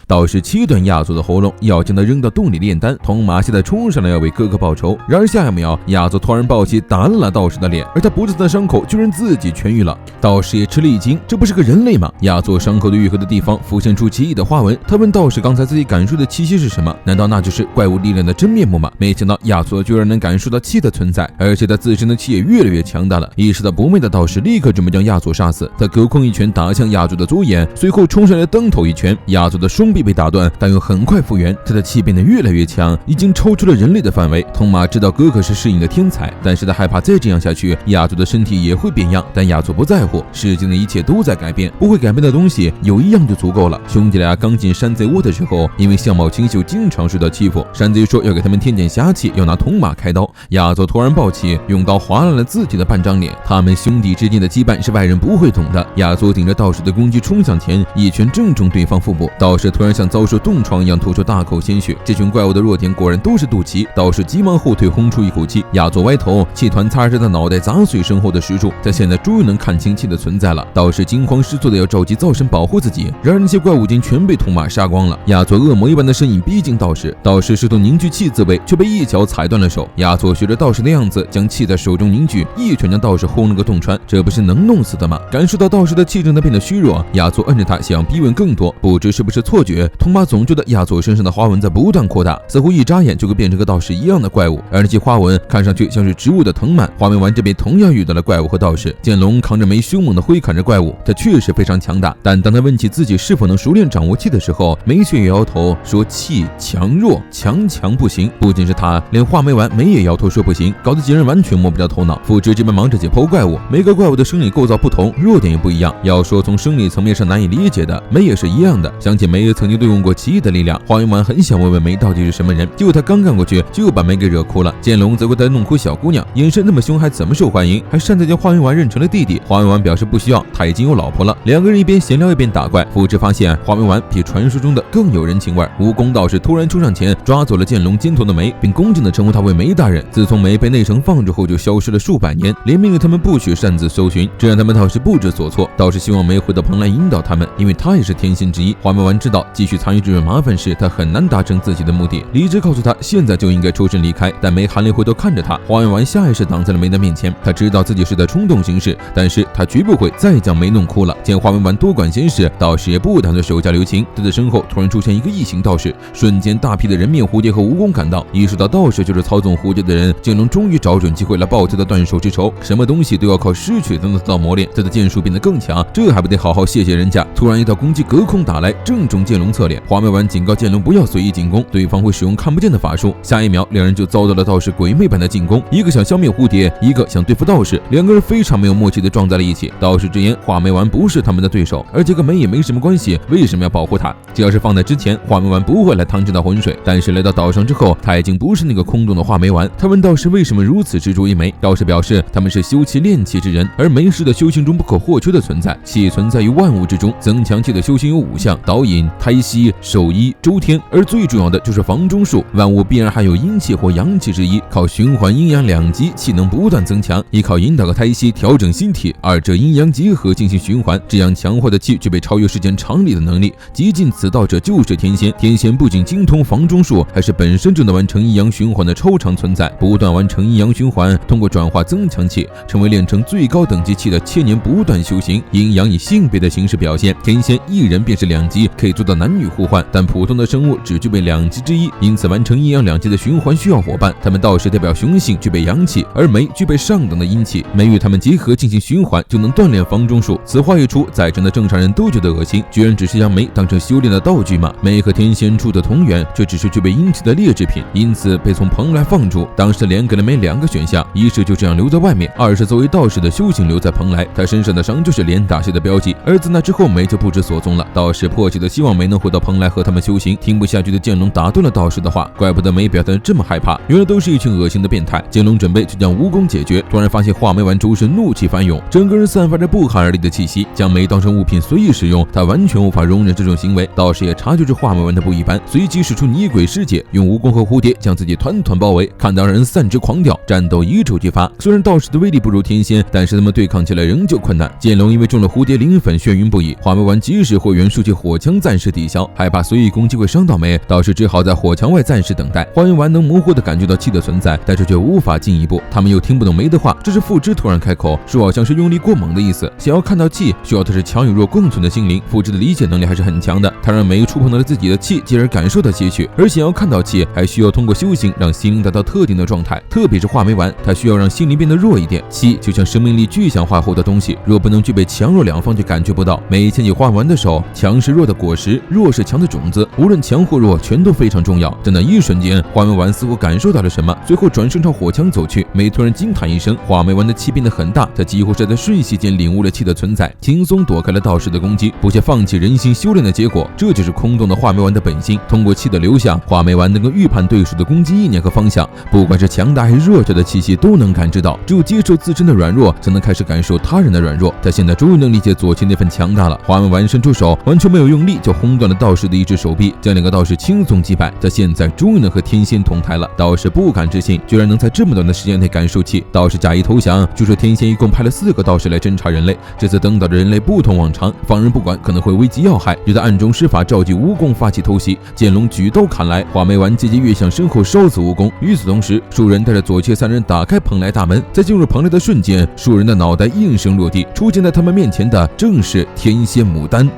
道士切断亚佐的喉咙，要将他扔到洞里炼丹。铜马现在冲上来要为哥哥报仇，然而下一秒亚佐突然暴起打烂了道士的脸，而他脖子上的伤口居然自己痊愈了。道士也吃了一惊，这不是个人类吗？亚佐伤口的愈合的地方浮现出奇异的花纹。他问道士刚才自己感受的气息是什么？难道那就是怪物力量的真面目吗？没想到亚佐居然能感受到气的存在，而且他自身的气也越来越强大了。意识到不妙的道士立刻准备将亚佐杀死，他隔空一拳打向亚佐的左眼，随后冲上来蹬头一拳，亚佐的双臂被打断，但又很快复原。他的气变得越来越强，已经超出了人类的范围。通马知道哥哥是适应的天才，但是他害怕再这样下去，亚佐的身体也会变样。但亚佐不在乎，世间的一切都在改变，不会改变的东西有一样就足够了。兄弟俩刚进山贼窝的时候，因为相貌清秀，经常受到欺负。山贼说要给他们添点侠气，要拿铜马开刀。亚佐突然暴起，用刀划烂了自己的半张脸。他们兄弟之间的羁绊是外人不会懂的。亚佐顶着道士的攻击冲向前，一拳正中对方腹部。道士突然像遭受冻疮一样吐出大口鲜血。这群怪物的弱点果然都是肚脐。道士急忙后退，轰出一口气。亚佐歪头，气团擦着他脑袋砸碎身后的石柱。他现在终于能看清气的存在了。道士惊慌失措的要召集灶神保护自己，然而那些怪物已经全被铜马杀光了。亚佐恶魔一般的身影逼近道士，道士试图凝聚气自卫，却被一脚踩断了手。亚佐学着道士的样子，将气在手中凝聚，一拳将道士轰了个洞穿。这不是能弄死的吗？感受到道士的气正在变得虚弱，亚佐摁着他想逼问更多。不知是不是错觉，铜马总觉得亚佐身上的花纹在不断扩大，似乎一眨眼就会变成个道士一样的怪物，而那些花纹看上去像是植物的藤蔓。花面丸这边同样遇到了怪物和道士，剑龙扛着眉凶猛的挥砍着怪物，他确实非常强大。但当他问起自己是否能熟练掌握气的时候，眉血也摇头说气强弱，强不行。不仅是他，连画眉丸眉也摇头说不行，搞得几人完全摸不着头脑。复职这边忙着解剖怪物，每个怪物的生理构造不同，弱点也不一样。要说从生理层面上难以理解的，梅也是一样的。想起梅也曾经对用过奇异的力量，花眉丸很想问问梅到底是什么人，结果他刚干过去就把梅给惹哭了。剑龙则会在弄哭小姑娘，眼神那么凶还怎么受欢迎，还擅自将花眉丸认成了弟弟。花眉丸表示不需要，他已经有老婆了。两个人一边闲聊一边打怪。复职发现花眉丸比传说中的更有人情味。蜈蚣道士突然冲上前抓走了剑龙肩头的梅，并恭敬地称呼他为梅大人。自从梅被内城放逐后就消失了数百年，连命令他们不许擅自搜寻，这让他们倒是不知所措。倒是希望梅回到蓬莱引导他们，因为他也是天仙之一。花眉丸知道继续参与这种麻烦事，他很难达成自己的目的。理智告诉他现在就应该抽身离开，但梅含泪回头看着他。花眉丸下意识挡在了梅的面前，他知道自己是在冲动行事，但是他绝不会再将梅弄哭了。见花眉丸多管闲事，道士也不打算手下留情。他的身后突然出现一个异形道士，瞬间大批的人面蝴蝶和蜈蚣赶到。意识到道士就是操纵蝴蝶的人，剑龙终于找准机会来报他的断手之仇。什么东西都要靠失去才能得到磨练，他的剑术变得更强，这还不得好好谢谢人家。突然一道攻击隔空打来，正中剑龙侧脸。花眉丸警告剑龙不要随意进攻，对方会使用看不见的法术。下一秒两人就遭到了道士鬼魅般的进攻，一个想消灭蝴蝶，一个想对付道士，两个人非常没有默契的撞在了一起。道士直言花眉丸不是他们的对手，而且跟梅也没什么关系，为什么要保护他？这要是放在之前，花眉丸不会来趟这道浑水，但是来到岛上之后，他已经不是那个空洞的花眉丸。他问道士为什么如此执着于梅，道士表示他们是修气炼气之人，而梅是的修行中不可或缺的存在。气存在于万物之中，增强气的修行有5项：导引、胎息、守一、周天，而最重要的就是房中术。万物必然含有阴气或阳气之一，靠循环阴阳两极，气能不断增强，依靠引导和胎息调整心体，二者阴阳结合进行循环，这样强化的气具备超越世间常理的能力。极尽此道者就是天仙。天仙不仅精通房中术，还是本身就能完成阴阳循环的超常存在，不断完成阴阳循环，通过转化增强气，成为炼成最高等级气的千年不断修行。阴阳以性别的形式表现，天仙一人便是2级，可以做到男女互换，但普通的生物只具备2级之一，因此完成阴阳2级的循环需要伙伴。他们道士代表雄性，具备阳气，而梅具备上等的阴气，梅与他们结合进行循环，就能锻炼房中术。此话一出，在场的正常人都觉得恶心，居然只是将梅当成修炼的道具吗？梅和天仙处的同源，却只是具备阴气的劣质品，因此被从蓬莱放逐。当时连给了梅2个选项，一是就这样留在外面，二是作为道士的修行留在蓬莱。他身上的伤就是连打血的标记，而自那之后梅就不知所踪了。道士迫切的希望梅能回到蓬莱和他们修行，听不下去的剑龙打断了道士的话，怪不得梅表现这么害怕，原来都是一群恶心的变态。剑龙准备去将蜈蚣解决，突然发现画眉丸周身怒气翻涌，整个人散发着不寒而栗的气息，将梅当成物品随意使用，他完全无法容忍这种行为。道士也察觉出画眉丸的不一般，随即使出泥鬼师姐，用蜈蚣和蝴蝶将自己团团包围，看到让人散之狂掉，战斗一触即发。虽然道士的威力不如天仙，但是他们对抗起来仍旧困难。剑龙因为中了蝴蝶灵粉眩晕不已，画眉丸及时会员竖起火枪暂时抵消，害怕随意攻击会伤到梅，道士只好在火墙外暂时等待。化缘丸能模糊地感觉到气的存在，但是却无法进一步。他们又听不懂梅的话，这时复之突然开口，说好像是用力过猛的意思，想要看到气，需要的是强与弱共存的心灵。复之的理解能力还是很强的，他让梅触碰到了自己的气，进而感受到气血，而想要看到气，还需要通过修行让心灵达到特定的状态，特别是化梅丸，它需要让心灵变得弱一点。气就像生命力具象化后的东西，若不能具备强弱两方，就感觉不到。梅牵起化丸的手，强是弱的果实，弱是强的种子，无论强或弱，全都非常重要。在那一瞬间，化梅丸似乎感受到了什么，随后转身朝火墙走去。梅突然惊叹一声，化梅丸的气变得很大，他几乎是在瞬息间领悟了气的存在，轻松躲开了道士的攻击，不屑放弃人心修炼的结果。这就是空洞的化梅丸的本性，通过气的流向，化梅丸能够预判对手的攻击意念和方向，不管是强大还是弱小的气息都能感知到。只有接受自身的软弱，才能开始感受他人的软弱。他现在终于能理解左倾那份强大了。化梅丸伸出手，完全没有用力就轰断了道士的一只手臂，将两个道士轻松击败。他现在终于能和天仙同台了。道士不敢置信，居然能在这么短的时间内感受气。道士假意投降，据说天仙一共派了4个道士来侦察人类，这次登岛的人类不同往常，放任不管可能会危及要害，就在暗中施法召集蜈蚣发起偷袭。剑龙举刀砍来，化梅丸节节跃向身后烧死蜈蚣。与此同时，树人带着左切3人打开蓬莱大门，在进入蓬莱的瞬间，树人的脑袋应声落地，出现在他们面前的正是天仙牡丹。